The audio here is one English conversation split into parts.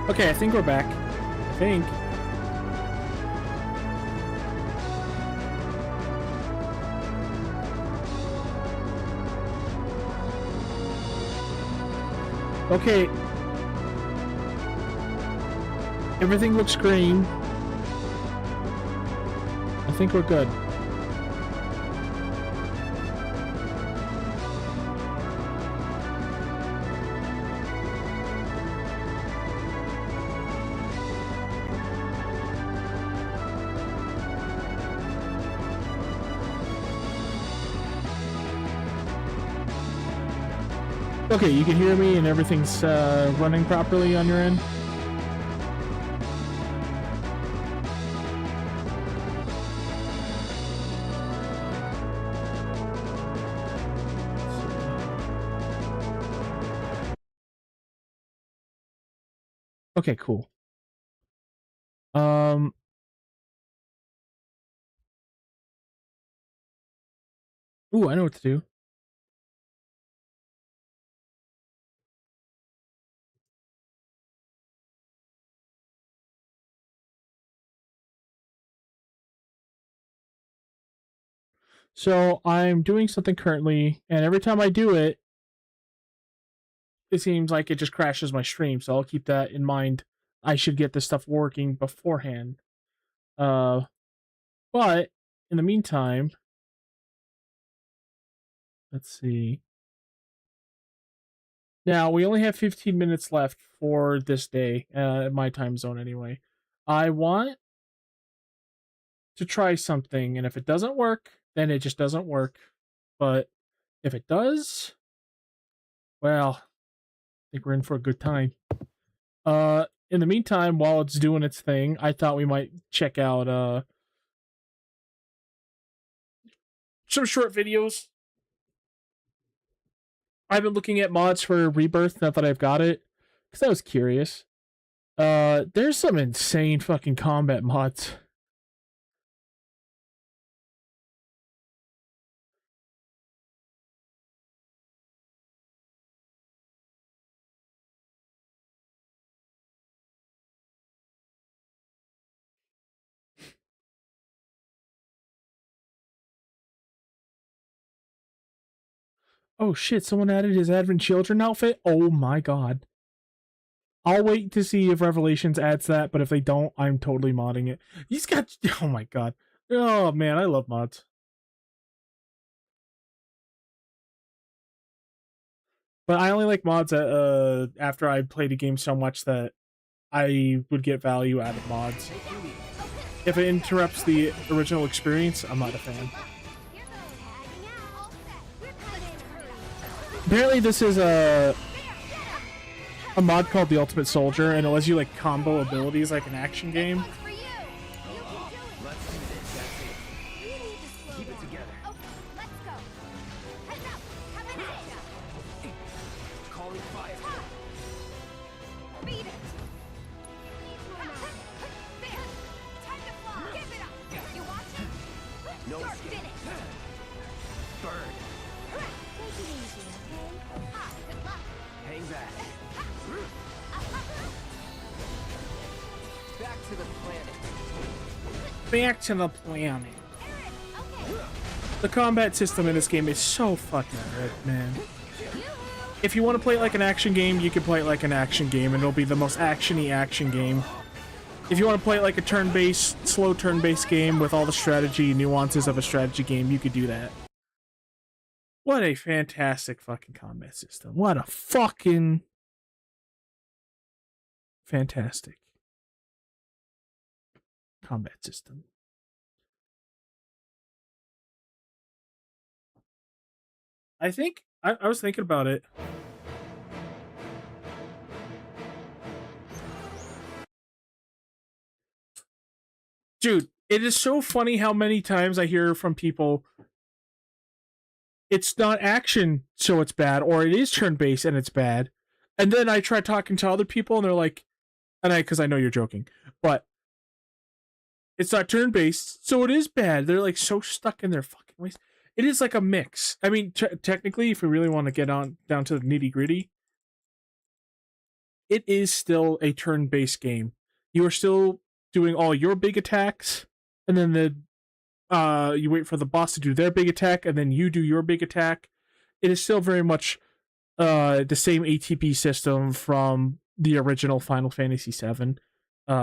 Okay, I think we're back. I think. Okay. Everything looks green. I think we're good. Okay, you can hear me and everything's running properly on your end? Okay, cool. Ooh, I know what to do. So I'm doing something currently, and every time I do it, it seems like it just crashes my stream. So I'll keep that in mind. I should get this stuff working beforehand. But in the meantime, let's see. Now we only have 15 minutes left for this day, my time zone anyway. I want to try something, and if it doesn't work, then it just doesn't work. But if it does, well, I think we're in for a good time. In the meantime, while it's doing its thing, I thought we might check out some short videos. I've been looking at mods for Rebirth now that I've got it, because I was curious. There's some insane fucking combat mods. Oh shit, someone added his Advent Children outfit? Oh my god. I'll wait to see if Revelations adds that, but if they don't, I'm totally modding it. He's got... Oh my god. Oh man, I love mods. But I only like mods after I played a game so much that I would get value out of mods. If it interrupts the original experience, I'm not a fan. Apparently this is a mod called The Ultimate Soldier, and it lets you like combo abilities like an action game. Back to the planet. The combat system in this game is so fucking good, man. If you want to play it like an action game, you can play it like an action game, and it'll be the most action-y action game. If you want to play it like a turn-based, slow turn-based game with all the strategy and nuances of a strategy game, you could do that. What a fantastic fucking combat system. What a fucking fantastic combat system. I think I was thinking about it. Dude, it is so funny how many times I hear from people it's not action, so it's bad, or it is turn-based and it's bad. And then I try talking to other people and they're like, because I know you're joking, but it's not turn-based, so it is bad. They're like so stuck in their fucking ways. It is like a mix. I mean, technically, if we really want to get down to the nitty-gritty, it is still a turn-based game. You are still doing all your big attacks, and then you wait for the boss to do their big attack, and then you do your big attack. It is still very much the same ATB system from the original Final Fantasy VII,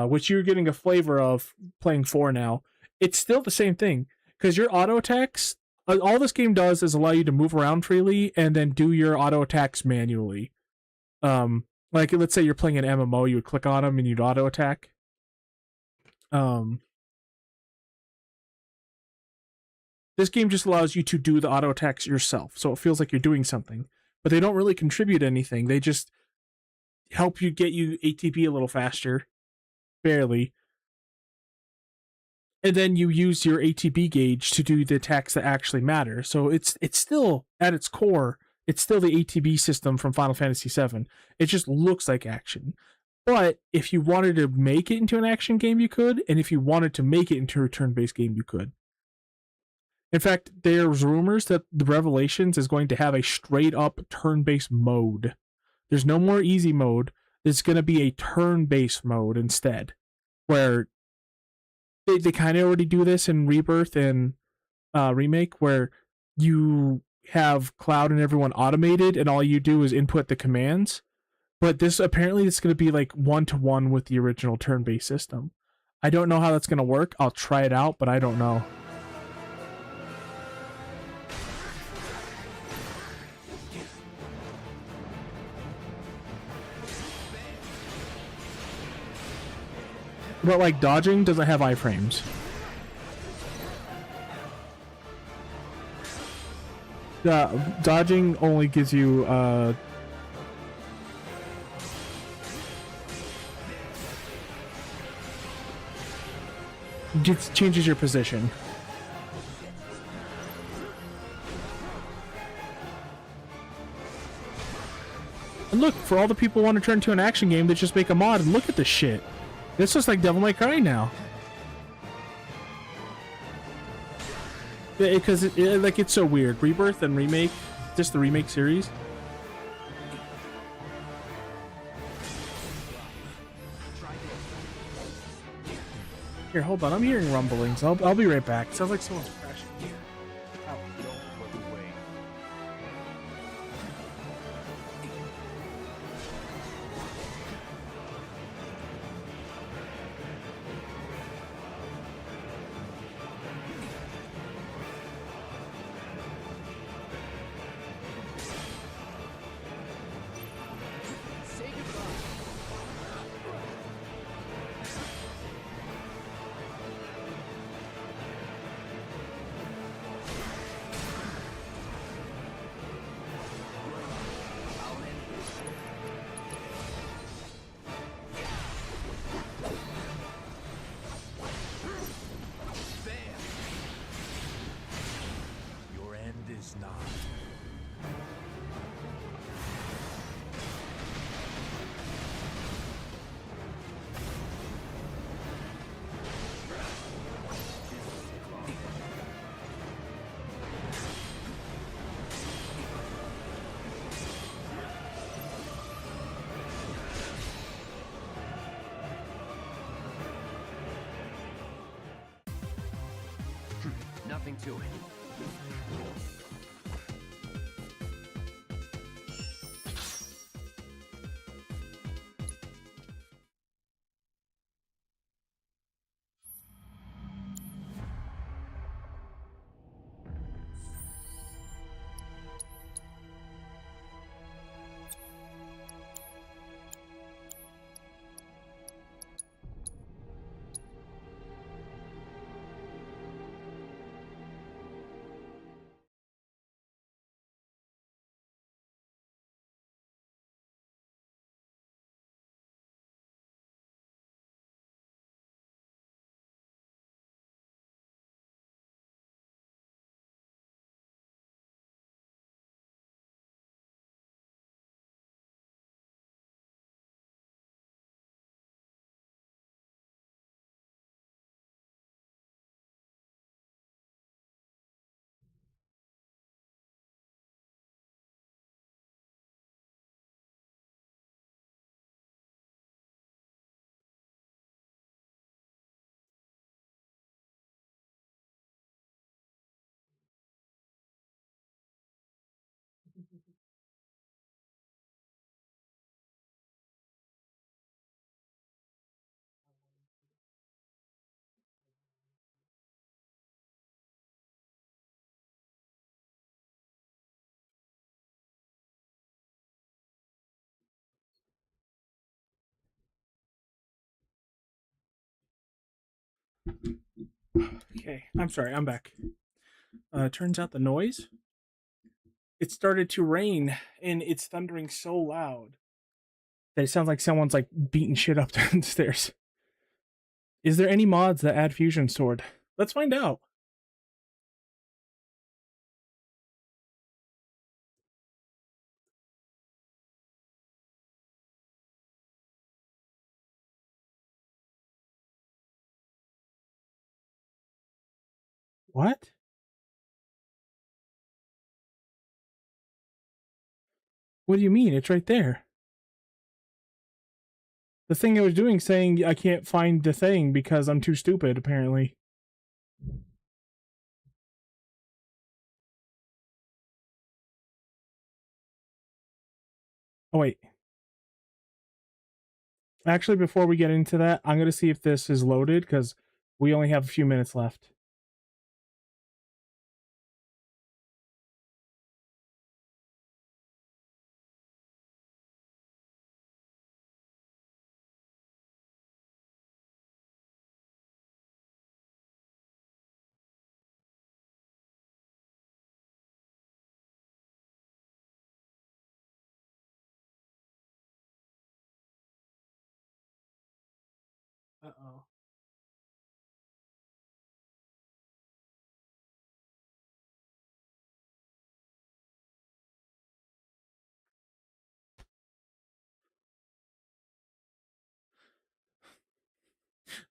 which you're getting a flavor of playing 4 now. It's still the same thing, because your auto attacks, all this game does is allow you to move around freely and then do your auto attacks manually. Like, let's say you're playing an MMO, you would click on them and you'd auto attack. This game just allows you to do the auto attacks yourself, so it feels like you're doing something, but they don't really contribute anything. They just help you get you ATB a little faster, barely, and then you use your ATB gauge to do the attacks that actually matter. So it's still, at its core, it's still the ATB system from Final Fantasy VII. It just looks like action. But if you wanted to make it into an action game, you could, and if you wanted to make it into a turn-based game, you could. In fact, there's rumors that the Revelations is going to have a straight-up turn-based mode. There's no more easy mode. There's going to be a turn-based mode instead, where they kind of already do this in Rebirth and Remake, where you have Cloud and everyone automated, and all you do is input the commands. But this apparently it's going to be like 1-to-1 with the original turn-based system. I don't know how that's going to work. I'll try it out, but I don't know. But like dodging doesn't have iframes. Dodging only gives you just changes your position. And look, for all the people who want to turn to an action game, they just make a mod and look at this shit. It's just like Devil May Cry now. Because like it's so weird. Rebirth and Remake, just the Remake series. Here, hold on. I'm hearing rumblings. I'll be right back. It sounds like someone's crashing. Nothing to it. Okay, I'm sorry, I'm back. Turns out the noise. It started to rain and it's thundering so loud that it sounds like someone's like beating shit up downstairs. Is there any mods that add Fusion Sword? Let's find out. What? What do you mean? It's right there. The thing I was doing saying I can't find the thing because I'm too stupid, apparently. Oh, wait. Actually, before we get into that, I'm going to see if this is loaded because we only have a few minutes left. Uh-oh.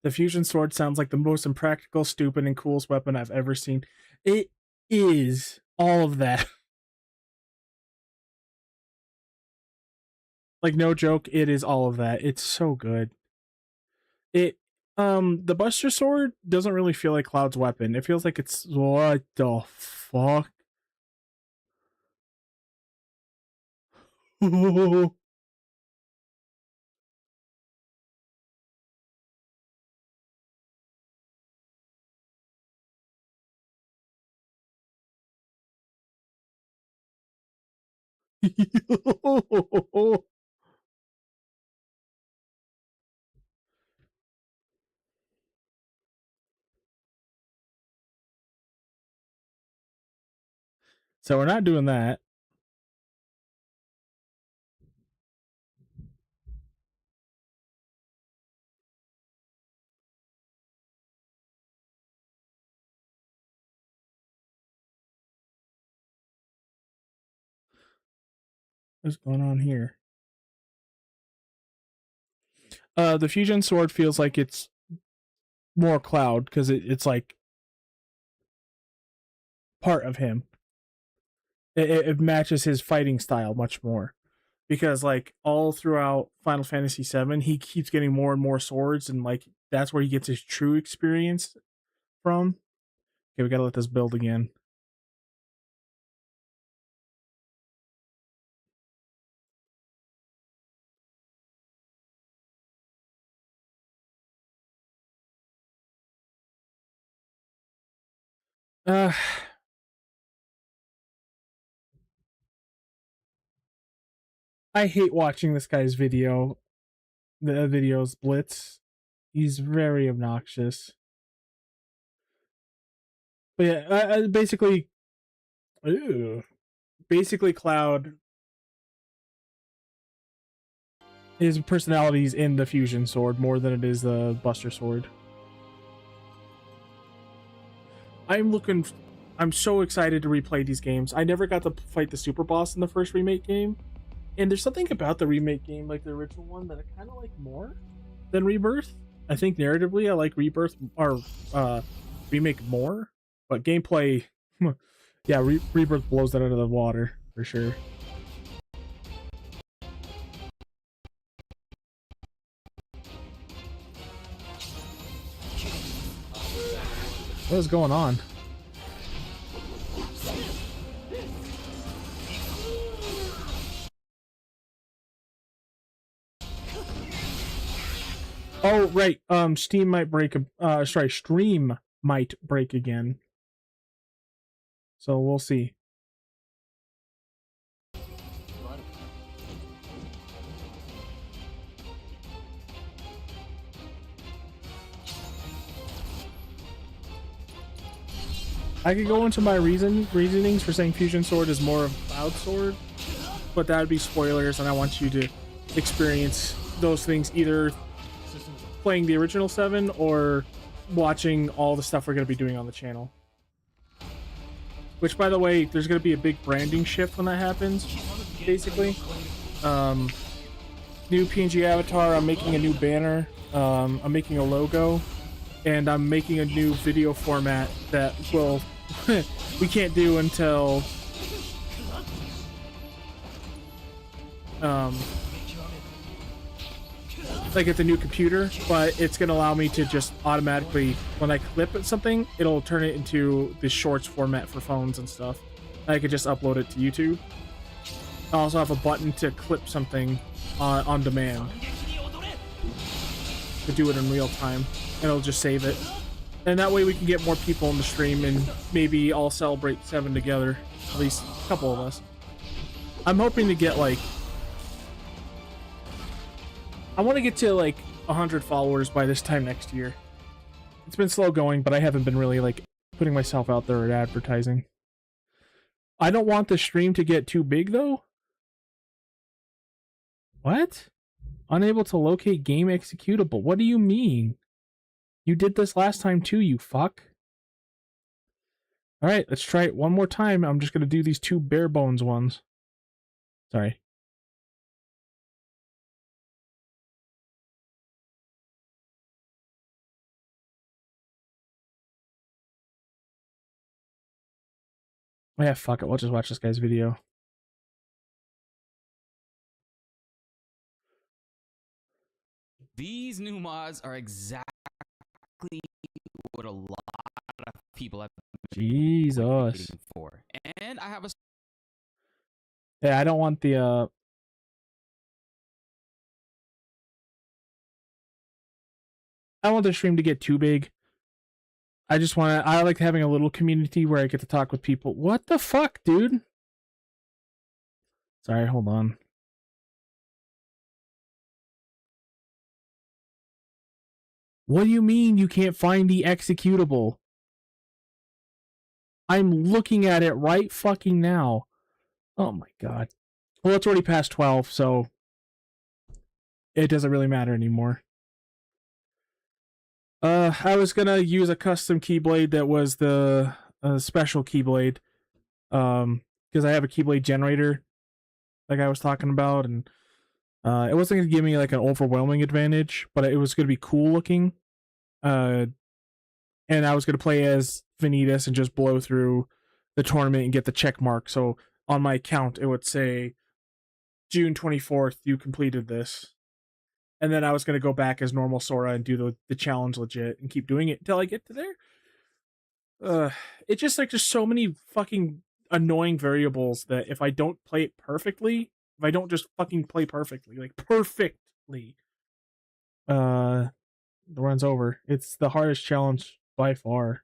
The fusion sword sounds like the most impractical, stupid, and coolest weapon I've ever seen. It is all of that. Like, no joke, it is all of that. It's so good. It the Buster Sword doesn't really feel like Cloud's weapon. It feels like it's what the fuck? So we're not doing that. What's going on here? The fusion sword feels like it's more Cloud because it's like part of him. It matches his fighting style much more because like all throughout Final Fantasy VII, he keeps getting more and more swords, and like that's where he gets his true experience from. Okay, we gotta let this build again. Uh, I hate watching this guy's video. The videos Blitz. He's very obnoxious. But yeah, basically, ew, basically Cloud. His personality's in the fusion sword more than it is the Buster Sword. I'm so excited to replay these games. I never got to fight the super boss in the first remake game, and there's something about the remake game, like the original one, that I kind of like more than Rebirth. I think narratively, I like Rebirth or remake more, but gameplay, yeah, Rebirth blows that out of the water for sure. What is going on? Oh, right. Steam might break. Stream might break again. So we'll see. I could go into my reasonings for saying Fusion Sword is more of Cloud Sword, but that would be spoilers, and I want you to experience those things either playing the original 7 or watching all the stuff we're going to be doing on the channel. Which, by the way, there's going to be a big branding shift when that happens, basically. New PNG avatar, I'm making a new banner, I'm making a logo, and I'm making a new video format that will we can't do until like at the new computer, but it's gonna allow me to just automatically, when I clip at something, it'll turn it into the shorts format for phones and stuff. I could just upload it to YouTube. I also have a button to clip something on demand to do it in real time, and it'll just save it. And that way we can get more people in the stream and maybe all celebrate 7 together. At least a couple of us. I'm hoping to get like... I want to get to like 100 followers by this time next year. It's been slow going, but I haven't been really like putting myself out there at advertising. I don't want the stream to get too big though. What? Unable to locate game executable. What do you mean? You did this last time too, you fuck. Alright, let's try it one more time. I'm just going to do these 2 bare bones ones. Sorry. Yeah, fuck it. We'll just watch this guy's video. These new mods are exactly what a lot of people have been Jesus. waiting for. And I have a... Yeah, I don't want the I don't want the stream to get too big. I like having a little community where I get to talk with people. What the fuck, dude? Sorry, hold on. What do you mean you can't find the executable? I'm looking at it right fucking now. Oh my god. Well, it's already past 12, so it doesn't really matter anymore. I was gonna use a custom keyblade that was the special keyblade, because I have a keyblade generator, like I was talking about, and it wasn't gonna give me like an overwhelming advantage, but it was gonna be cool looking. And I was gonna play as Vanitas and just blow through the tournament and get the check mark. So on my account, it would say June 24th, you completed this. And then I was going to go back as normal Sora and do the challenge legit and keep doing it until I get to there. It's just like there's so many fucking annoying variables that if I don't play it perfectly, if I don't just fucking play perfectly, like perfectly, the run's over. It's the hardest challenge by far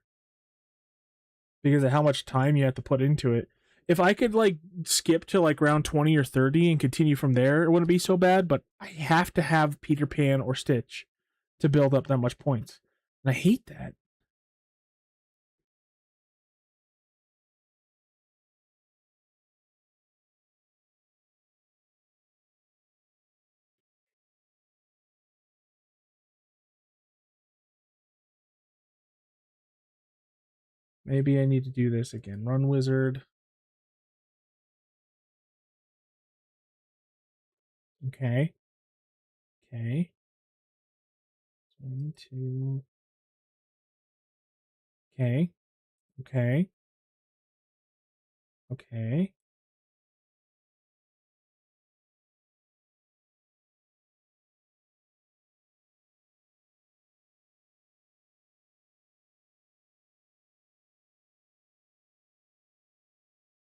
because of how much time you have to put into it. If I could like skip to like round 20 or 30 and continue from there, it wouldn't be so bad, but I have to have Peter Pan or Stitch to build up that much points. And I hate that. Maybe I need to do this again. Run Wizard. Okay. Okay. 22. Okay. Okay. Okay.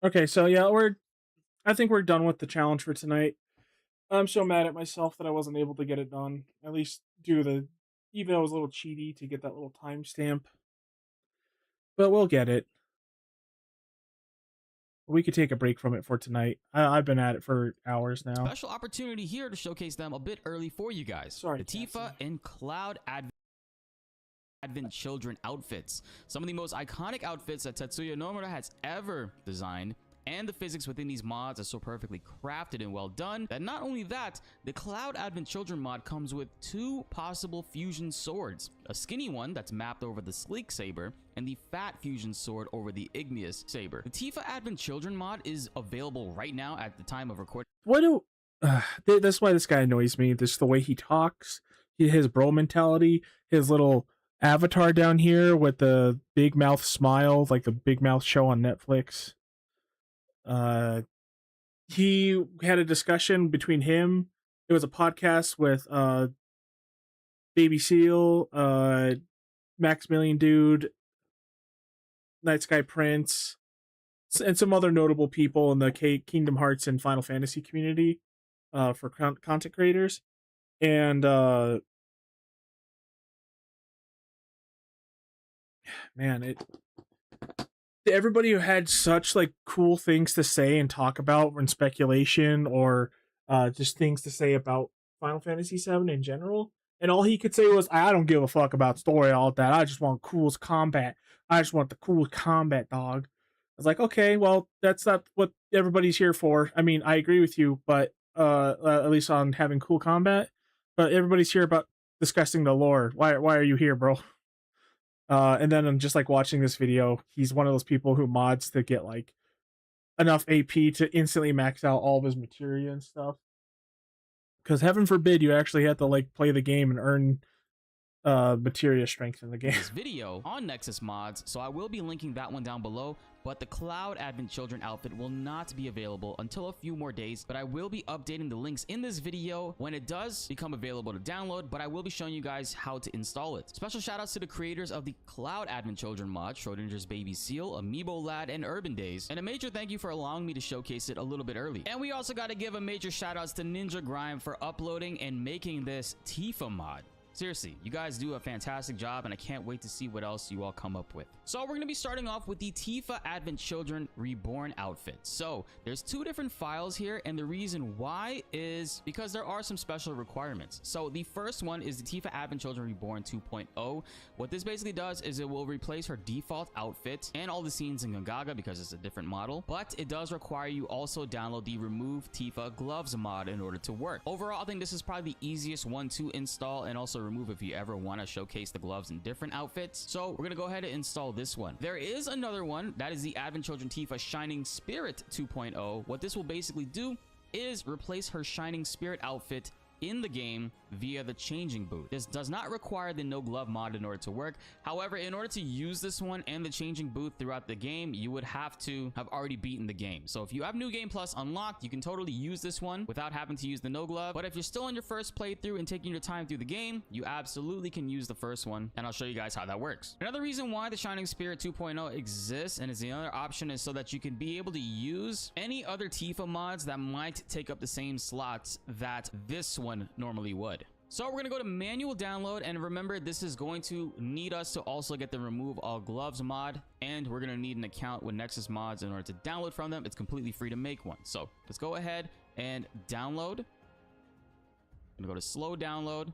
Okay, so yeah, I think we're done with the challenge for tonight. I'm so mad at myself that I wasn't able to get it done. At least do even though it was a little cheaty to get that little timestamp. But we'll get it. We could take a break from it for tonight. I've been at it for hours now. Special opportunity here to showcase them a bit early for you guys. Sorry, the Tifa Cassie. and Cloud Advent Advent Children outfits. Some of the most iconic outfits that Tetsuya Nomura has ever designed, and the physics within these mods are so perfectly crafted and well done that not only that, the Cloud Advent Children mod comes with 2 possible fusion swords. A skinny one that's mapped over the sleek saber, and the fat fusion sword over the igneous saber. The Tifa Advent Children mod is available right now at the time of recording. What do... that's why this guy annoys me. Just the way he talks, his bro mentality, his little avatar down here with the big mouth smile, like the Big Mouth show on Netflix. He had a discussion between him. It was a podcast with Baby Seal, Maximilian Dude, Night Sky Prince, and some other notable people in the Kingdom Hearts and Final Fantasy community for content creators. And man, everybody who had such like cool things to say and talk about in speculation or just things to say about Final Fantasy VII in general, and all he could say was, "I don't give a fuck about story, all that. I just want coolest combat. I just want the coolest combat, dog." I was like, okay, well, that's not what everybody's here for. I mean, I agree with you, but at least on having cool combat. But everybody's here about discussing the lore. Why are you here, bro? And then I'm just like watching this video. He's one of those people who mods to get like enough AP to instantly max out all of his materia and stuff. Because heaven forbid you actually have to like play the game and earn materia strength in the game. This video on Nexus mods, so I will be linking that one down below, but the Cloud Advent Children outfit will not be available until a few more days, but I will be updating the links in this video when it does become available to download, but I will be showing you guys how to install it. Special shout outs to the creators of the Cloud Advent Children mod, Schrodinger's Baby Seal, Amiibo Lad, and Urban Days, and a major thank you for allowing me to showcase it a little bit early. And we also got to give a major shout outs to Ninja Grime for uploading and making this Tifa mod. Seriously, you guys do a fantastic job, and I can't wait to see what else you all come up with. So we're going to be starting off with the Tifa Advent Children Reborn outfit. So there's 2 different files here, and the reason why is because there are some special requirements. So the first one is the Tifa Advent Children Reborn 2.0. What this basically does is it will replace her default outfit and all the scenes in Gongaga because it's a different model, but it does require you also download the Remove Tifa Gloves mod in order to work. Overall, I think this is probably the easiest one to install and also remove if you ever want to showcase the gloves in different outfits. So we're gonna go ahead and install this one. There is another one that is the Advent Children Tifa Shining Spirit 2.0. What this will basically do is replace her Shining Spirit outfit in the game via the changing booth. This does not require the no glove mod in order to work. However, in order to use this one and the changing booth throughout the game, you would have to have already beaten the game. So if you have New Game Plus unlocked, you can totally use this one without having to use the no glove. But if you're still on your first playthrough and taking your time through the game, you absolutely can use the first one, and I'll show you guys how that works. Another reason why the Shining Spirit 2.0 exists and is the other option is so that you can be able to use any other Tifa mods that might take up the same slots that this one normally would. So we're going to go to manual download, and remember, this is going to need us to also get the Remove All Gloves mod, and we're going to need an account with Nexus mods in order to download from them. It's completely free to make one. So let's go ahead and download. I'm going to go to slow download,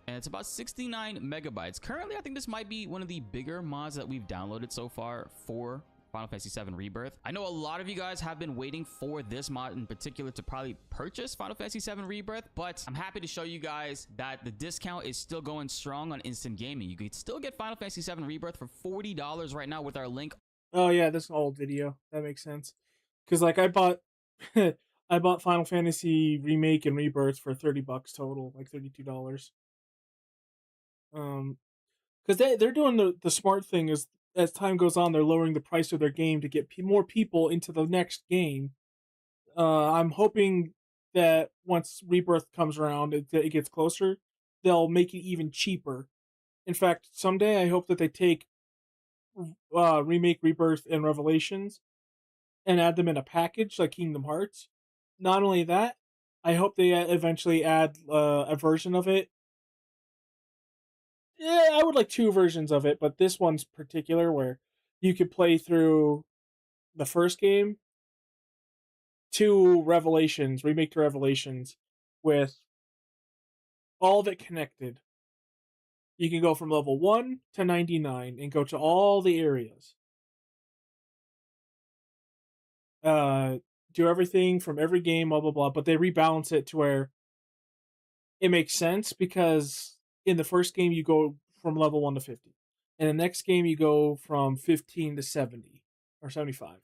and it's about 69 megabytes. Currently, I think this might be one of the bigger mods that we've downloaded so far for Final Fantasy VII Rebirth. I know a lot of you guys have been waiting for this mod in particular to probably purchase Final Fantasy VII Rebirth, but I'm happy to show you guys that the discount is still going strong on Instant Gaming. You can still get Final Fantasy VII Rebirth for $40 right now with our link. Oh yeah, this is an old video. That makes sense. Because like I bought I bought Final Fantasy Remake and Rebirth for $30 total, like $32. Because they're doing the smart thing is, as time goes on, they're lowering the price of their game to get more people into the next game. I'm hoping that once Rebirth comes around, it gets closer, they'll make it even cheaper. In fact, someday I hope that they take Remake, Rebirth, and Revelations and add them in a package like Kingdom Hearts. Not only that, I hope they eventually add a version of it. Yeah, I would like 2 versions of it, but this one's particular where you could play through the first game to Revelations, Remake to Revelations, with all of it connected. You can go from level 1 to 99 and go to all the areas. Do everything from every game, blah, blah, blah. But they rebalance it to where it makes sense because in the first game, you go from level 1 to 50. In the next game, you go from 15 to 70 or 75.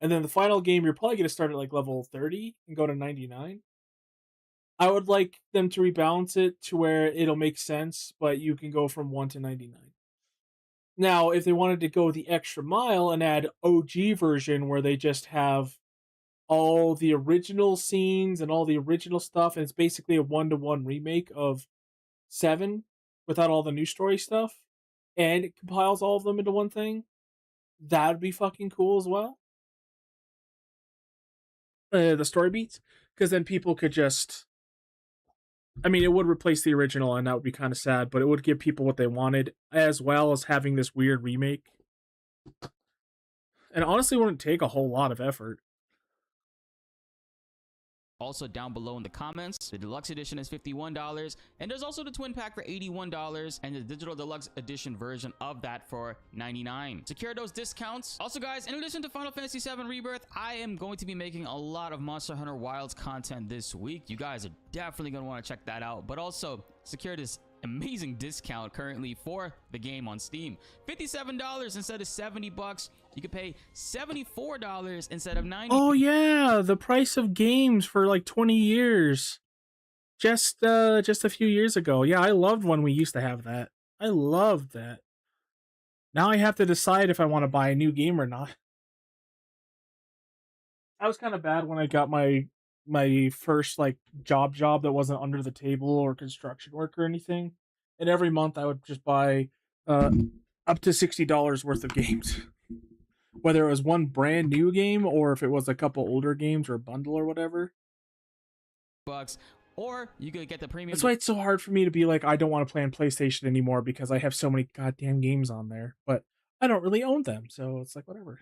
And then the final game, you're probably going to start at like level 30 and go to 99. I would like them to rebalance it to where it'll make sense, but you can go from 1 to 99. Now, if they wanted to go the extra mile and add OG version where they just have all the original scenes and all the original stuff, and it's basically a 1-to-1 remake of 7 without all the new story stuff, and it compiles all of them into one thing, that'd be fucking cool as well. The story beats, because then people could just, I mean, it would replace the original, and that would be kind of sad, but it would give people what they wanted, as well as having this weird remake. And honestly, wouldn't take a whole lot of effort. Also down below in the comments, the deluxe edition is $51, and there's also the twin pack for $81, and the digital deluxe edition version of that for $99. Secure those discounts. Also guys, in addition to Final Fantasy VII Rebirth, I am going to be making a lot of Monster Hunter Wilds content this week. You guys are definitely going to want to check that out, but also secure this amazing discount currently for the game on Steam. $57 instead of $70. You can pay $74 instead of $90. Oh yeah, the price of games for like 20 years. Just a few years ago. Yeah, I loved when we used to have that. I loved that. Now I have to decide if I want to buy a new game or not. I was kind of bad when I got my first like job that wasn't under the table or construction work or anything. And every month I would just buy up to $60 worth of games. Whether it was one brand new game or if it was a couple older games or a bundle or whatever. Bucks, or you could get the premium. That's why it's so hard for me to be like, I don't want to play on PlayStation anymore because I have so many goddamn games on there, but I don't really own them, so it's like whatever.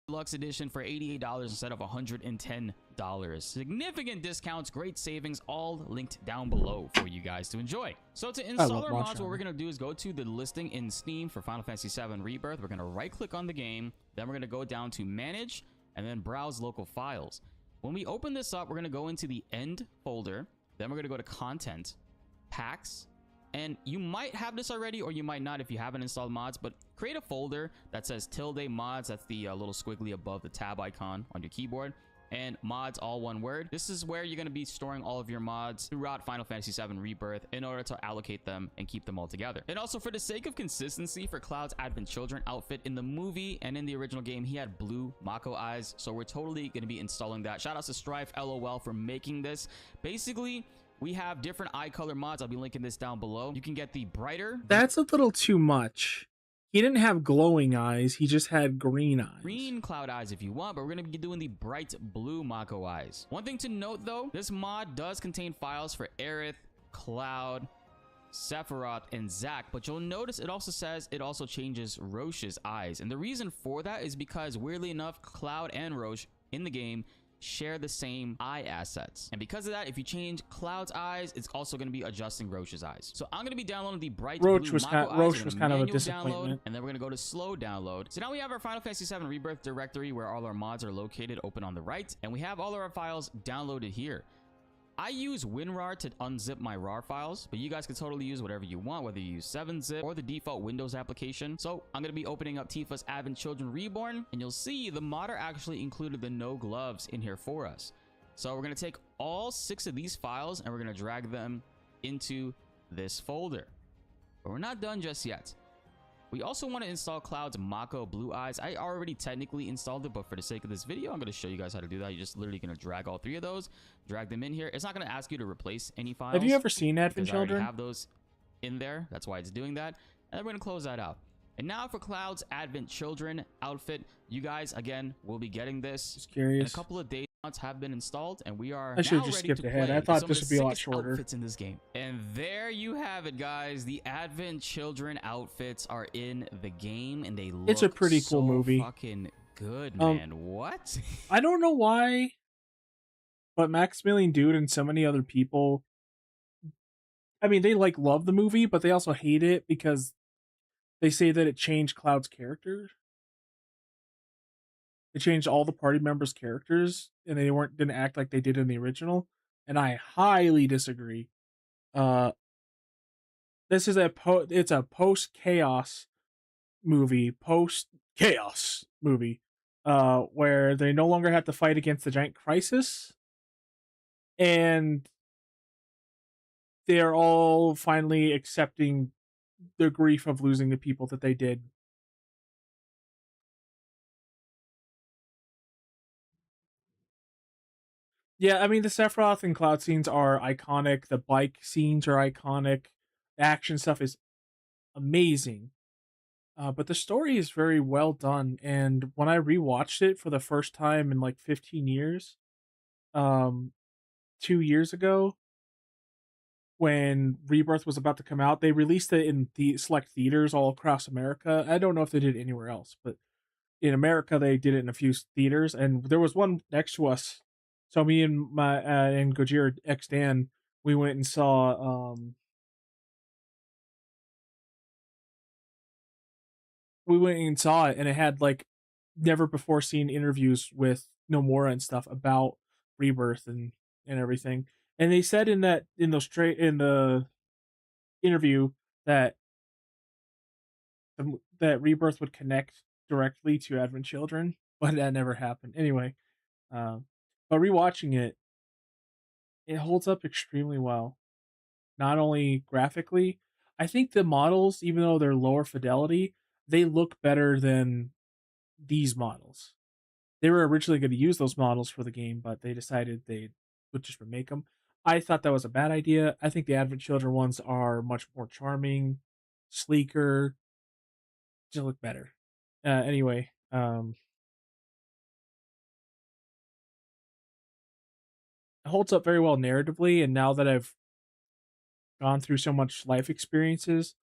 Deluxe edition for $88 instead of $110. Significant discounts, great savings, all linked down below for you guys to enjoy. So to install our mods, what we're going to do is go to the listing in Steam for Final Fantasy VII Rebirth. We're going to right click on the game, then we're going to go down to manage and then browse local files. When we open this up, we're going to go into the end folder, then we're going to go to content, packs, and you might have this already or you might not if you haven't installed mods, but create a folder that says ~mods. That's the little squiggly above the tab icon on your keyboard, and mods, all one word. This is where you're going to be storing all of your mods throughout Final Fantasy VII Rebirth in order to allocate them and keep them all together. And also for the sake of consistency, for Cloud's Advent Children outfit in the movie and in the original game, he had blue Mako eyes, so we're totally going to be installing that. Shout out to Strife LOL for making this. Basically, we have different eye color mods. I'll be linking this down below. You can get the brighter. That's a little too much. He didn't have glowing eyes. He just had green eyes. Green Cloud eyes if you want, but we're going to be doing the bright blue Mako eyes. One thing to note though, this mod does contain files for Aerith, Cloud, Sephiroth, and Zack, but you'll notice it also says it also changes Roche's eyes. And the reason for that is because weirdly enough, Cloud and Roche in the game share the same eye assets, and because of that, if you change Cloud's eyes, it's also going to be adjusting Roche's eyes. So I'm going to be downloading the bright Roche blue was Mako eyes. Roche was kind of a Download, disappointment. and then we're going to go to slow download. So now we have our Final Fantasy VII Rebirth directory where all our mods are located, open on the right, and we have all of our files downloaded here. I use WinRAR to unzip my RAR files, but you guys can totally use whatever you want, whether you use 7-zip or the default Windows application. So I'm going to be opening up Tifa's Advent Children Reborn, and you'll see the modder actually included the no gloves in here for us. So we're going to take all 6 of these files and we're going to drag them into this folder. But we're not done just yet. We also want to install Cloud's Mako Blue Eyes. I already technically installed it, but for the sake of this video, I'm going to show you guys how to do that. You're just literally going to drag all 3 of those, drag them in here. It's not going to ask you to replace any files. Have you ever seen Advent Children? I already Children? have those in there. That's why it's doing that. And then we're going to close that out. And now for Cloud's Advent Children outfit, you guys, again, will be getting this Just curious. in a couple of days. Have been installed, and we are I should now have just ready skipped to ahead. play I thought some this of would the be a lot sickest shorter. outfits in this game. And there you have it, guys. The Advent Children outfits are in the game, and they look It's a pretty cool so movie. fucking good, man. What? I don't know why, but Maximilian Dude and so many other people I mean, they like love the movie, but they also hate it because they say that it changed Cloud's character. It changed all the party members' characters, and they didn't act like they did in the original. And I highly disagree. Uh, this is it's a post chaos movie, where they no longer have to fight against the giant crisis, and they are all finally accepting the grief of losing the people that they did. Yeah, I mean the Sephiroth and Cloud scenes are iconic. The bike scenes are iconic. The action stuff is amazing. But the story is very well done. And when I rewatched it for the first time in like 15 years, um, 2 years ago, when Rebirth was about to come out, they released it in the select theaters all across America. I don't know if they did it anywhere else, but in America they did it in a few theaters, and there was one next to us. So me and my and Gojira X Dan, we went and saw it, and it had like never before seen interviews with Nomura and stuff about Rebirth and everything. And they said in the interview that that Rebirth would connect directly to Advent Children, but that never happened. Anyway, um, but rewatching it, it holds up extremely well. Not only graphically, I think the models, even though they're lower fidelity, they look better than these models. They were originally going to use those models for the game, but they decided they would just remake them. I thought that was a bad idea. I think the Advent Children ones are much more charming, sleeker, just look better. Anyway, it holds up very well narratively, and now that I've gone through so much life experiences,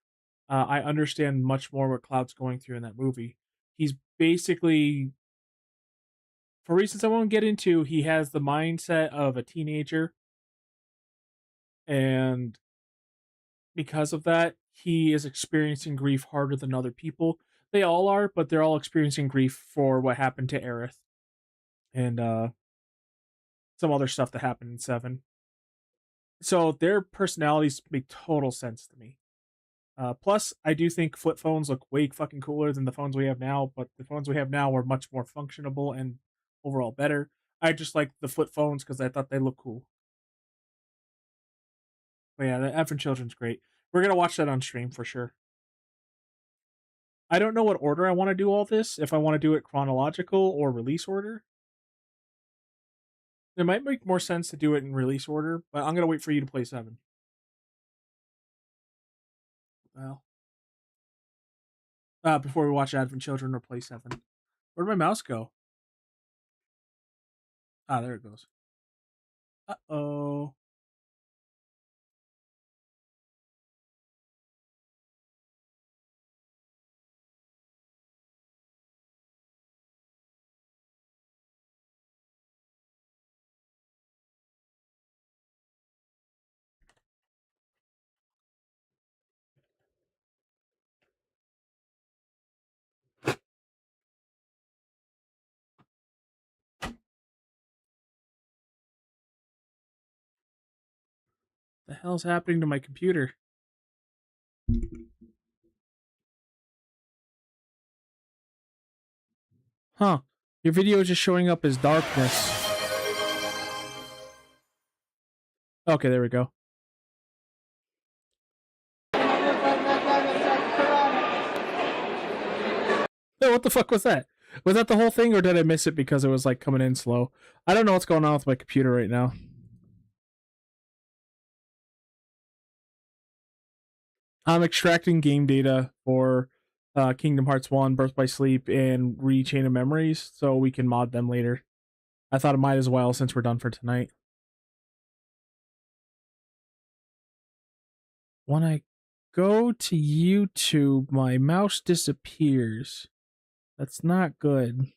I understand much more what Cloud's going through in that movie. He's basically, for reasons I won't get into, he has the mindset of a teenager, and because of that, he is experiencing grief harder than other people. They all are, but they're all experiencing grief for what happened to Aerith and some other stuff that happened in 7. So their personalities make total sense to me. Plus, I do think flip phones look way fucking cooler than the phones we have now, but the phones we have now are much more functionable and overall better. I just like the flip phones because I thought they look cool. But yeah, the F and Children's great. We're gonna watch that on stream for sure. I don't know what order I want to do all this. If I want to do it chronological or release order, it might make more sense to do it in release order. But I'm gonna wait for you to play 7. Well, before we watch Advent Children or play 7. Where'd my mouse go? Ah, there it goes. Uh-oh. The hell's happening to my computer? Huh. Your video is just showing up as darkness. Okay, there we go. Oh, what the fuck was that? Was that the whole thing, or did I miss it because it was like coming in slow? I don't know what's going on with my computer right now. I'm extracting game data for Kingdom Hearts 1, Birth by Sleep, and Re-Chain of Memories, so we can mod them later. I thought it might as well since we're done for tonight. When I go to YouTube, my mouse disappears. That's not good.